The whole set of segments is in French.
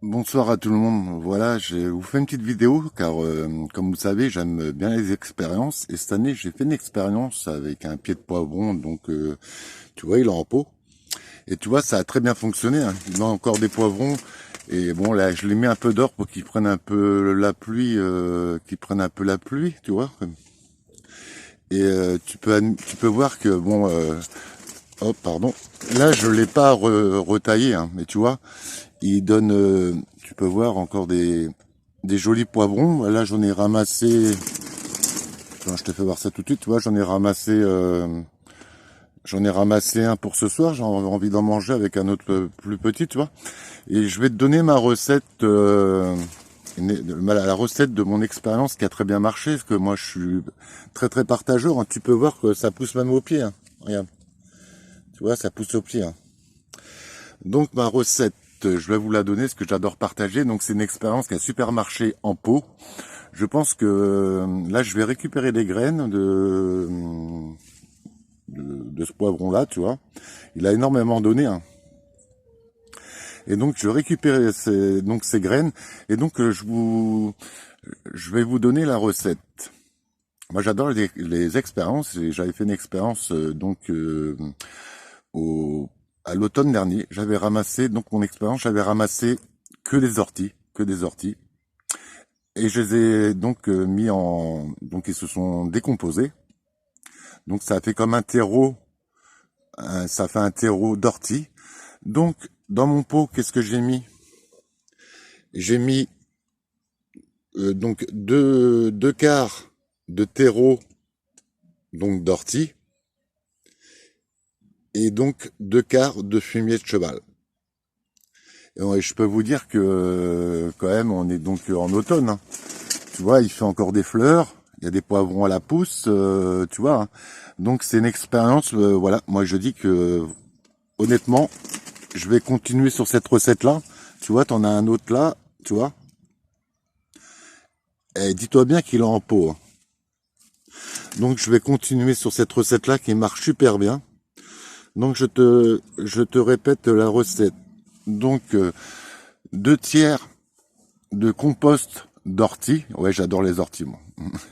Bonsoir à tout le monde. Voilà, je vous fais une petite vidéo car, comme vous savez, j'aime bien les expériences. Et cette année, j'ai fait une expérience avec un pied de poivron. Donc, tu vois, il est en pot. Et tu vois, ça a très bien fonctionné, hein. Il a encore des poivrons. Et bon, là, je les mets un peu d'or pour qu'ils prennent un peu la pluie, tu vois. Et tu peux voir que bon, oh pardon. Là, je l'ai pas retaillé, hein, mais tu vois. Il donne, tu peux voir encore des jolis poivrons. Là, j'en ai ramassé. Attends, je te fais voir ça tout de suite. Tu vois, j'en ai ramassé un pour ce soir. J'ai envie d'en manger avec un autre plus petit, tu vois. Et je vais te donner ma recette, la recette de mon expérience qui a très bien marché. Parce que moi, je suis très très partageur, hein. Tu peux voir que ça pousse même au pied, hein. Regarde, tu vois, ça pousse au pied, hein. Donc ma recette, je vais vous la donner, ce que j'adore partager. Donc c'est une expérience qui a super marché en pot. Je pense que là, je vais récupérer des graines de ce poivron-là, tu vois. Il a énormément donné, hein. Et donc je récupère ces graines. Et donc je vais vous donner la recette. Moi, j'adore les expériences. Et j'avais fait une expérience au à l'automne dernier. J'avais ramassé donc mon expérience. J'avais ramassé que des orties. Et je les ai donc mis en... Donc ils se sont décomposés. Donc ça a fait comme un terreau, ça fait un terreau d'ortie. Donc dans mon pot, qu'est-ce que j'ai mis? J'ai mis donc deux quarts de terreau donc d'ortie et donc deux quarts de fumier de cheval. Et je peux vous dire que quand même on est donc en automne, hein. Tu vois, il fait encore des fleurs, il y a des poivrons à la pousse, tu vois, hein. Donc c'est une expérience, voilà, moi je dis que honnêtement, je vais continuer sur cette recette-là. Tu vois, t'en as un autre là, tu vois. Et dis-toi bien qu'il est en pot, hein. Donc je vais continuer sur cette recette-là qui marche super bien. Donc je te répète la recette. Donc 2 tiers de compost d'ortie. Ouais, j'adore les orties, moi.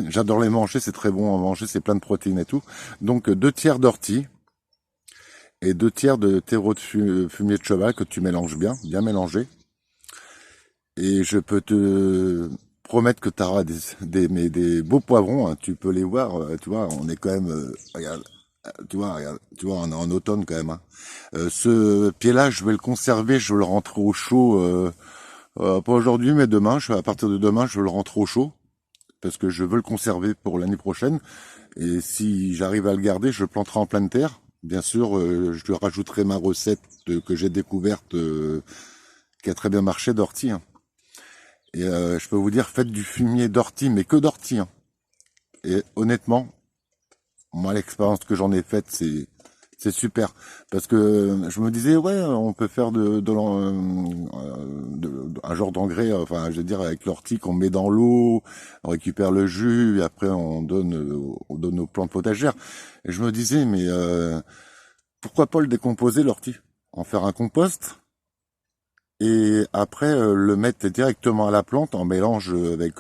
J'adore les manger, c'est très bon à manger, c'est plein de protéines et tout. Donc 2 tiers d'ortie et 2 tiers de terreau de fumier de cheval que tu mélanges bien, bien mélangé. Et je peux te promettre que tu auras des beaux poivrons, hein. Tu peux les voir, tu vois, on est quand même, regarde, tu vois, on est en automne quand même, hein. Ce pied-là, je vais le conserver, je vais le rentrer au chaud, pas aujourd'hui, mais demain. À partir de demain, je vais le rentrer au chaud parce que je veux le conserver pour l'année prochaine. Et si j'arrive à le garder, je le planterai en pleine terre. Bien sûr, je lui rajouterai ma recette que j'ai découverte, qui a très bien marché d'ortie, hein. Et je peux vous dire, faites du fumier d'ortie, mais que d'ortie, hein. Et honnêtement, moi, l'expérience que j'en ai faite, c'est super. Parce que je me disais, ouais, on peut faire un genre d'engrais, enfin, je veux dire, avec l'ortie qu'on met dans l'eau, on récupère le jus, et après on donne aux plantes potagères. Et je me disais, mais pourquoi pas le décomposer, l'ortie? En faire un compost? Et après le mettre directement à la plante en mélange avec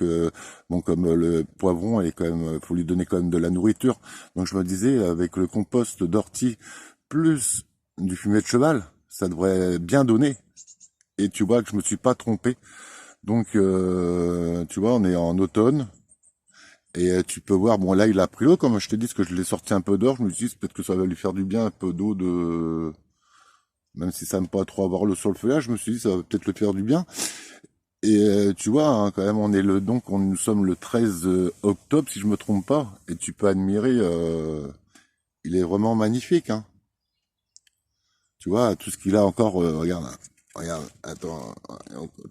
bon, comme le poivron et quand même faut lui donner quand même de la nourriture. Donc je me disais avec le compost d'ortie plus du fumier de cheval, ça devrait bien donner. Et tu vois que je me suis pas trompé. Donc tu vois, on est en automne et tu peux voir, bon là il a pris l'eau, comme je t'ai dit, parce que je l'ai sorti un peu d'or, je me suis dit peut-être que ça va lui faire du bien, un peu d'eau, de même si ça n'aime pas trop avoir l'eau sur le feuillage, je me suis dit ça va peut-être le faire du bien. Et tu vois, hein, quand même, nous sommes le 13 octobre, si je me trompe pas, et tu peux admirer, il est vraiment magnifique, hein. Tu vois, tout ce qu'il a encore, regarde, hein. Regarde, attends,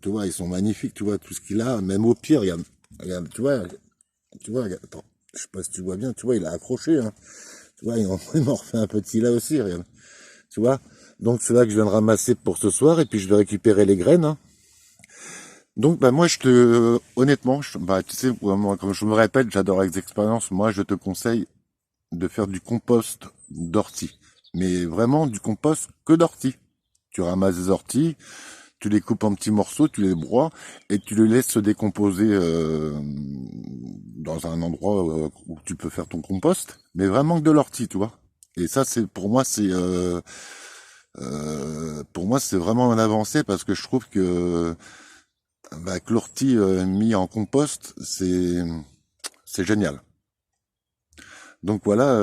tu vois, ils sont magnifiques, tu vois, tout ce qu'il a, même au pied, regarde, regarde, tu vois, regarde, attends, je sais pas si tu vois bien, tu vois, il a accroché, hein. Tu vois, il m'en refait un petit là aussi, regarde, tu vois. Donc c'est là que je viens de ramasser pour ce soir, et puis je vais récupérer les graines, hein. Donc, bah, moi, honnêtement, bah, tu sais, moi, comme je me répète, j'adore les expériences. Moi, je te conseille de faire du compost d'ortie. Mais vraiment du compost que d'ortie. Tu ramasses des orties, tu les coupes en petits morceaux, tu les broies et tu les laisses se décomposer dans un endroit où tu peux faire ton compost. Mais vraiment que de l'ortie, tu vois. Et ça, c'est pour moi, c'est vraiment une avancée parce que je trouve que l'ortie mis en compost, c'est génial. Donc voilà,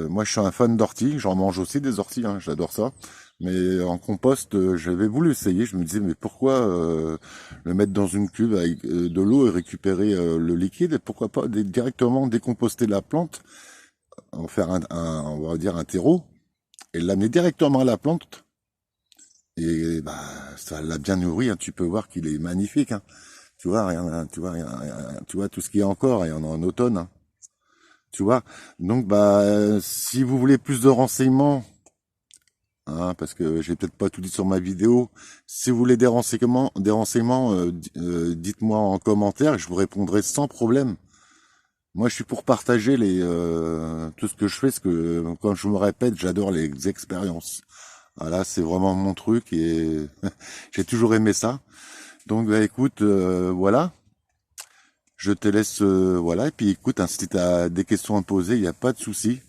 moi je suis un fan d'ortie, j'en mange aussi des orties, hein, j'adore ça. Mais en compost, j'avais voulu essayer, je me disais mais pourquoi le mettre dans une cuve avec de l'eau et récupérer le liquide, et pourquoi pas directement décomposter la plante, en faire on va dire un terreau, et l'amener directement à la plante, et bah ça l'a bien nourri, hein, tu peux voir qu'il est magnifique, hein. Tu vois, tu vois tout ce qu'il y a encore, et on est en automne, hein. Tu vois. Donc si vous voulez plus de renseignements, hein, parce que j'ai peut-être pas tout dit sur ma vidéo, si vous voulez des renseignements, dites-moi en commentaire, je vous répondrai sans problème. Moi, je suis pour partager tout ce que je fais, parce que quand je me répète, j'adore les expériences. Voilà, c'est vraiment mon truc et j'ai toujours aimé ça. Donc écoute, voilà. Je te laisse, voilà, et puis écoute, hein, si tu as des questions à me poser, il n'y a pas de souci.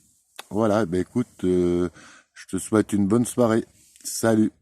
Voilà, écoute, je te souhaite une bonne soirée. Salut.